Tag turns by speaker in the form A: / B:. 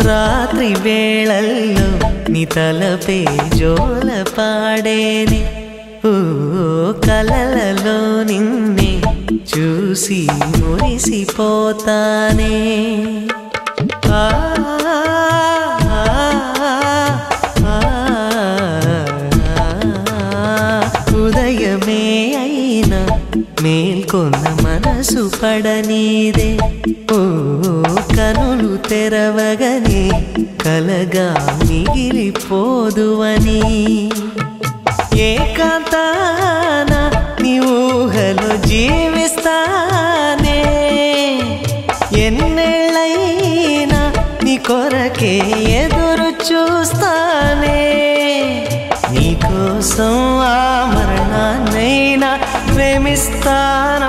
A: రాత్రి వేళల్లో నీ తలపే జోల పాడేనే ఓ కలలలో నిన్నే చూసి మురిసిపోతానే ఉదయమే అయినా మేల్కొన్న మనసు పడనీదే ఓ కనులు తెరవగనే కలగా మిగిలిపోదువని ఏకాంతాన నీ ఊహలో జీవిస్తానే ఎన్నేళ్ళైనా నీ కొరకే ఎదురు చూస్తానే నీకోసం ఆ మరణాన్నైనా ప్రేమిస్తానా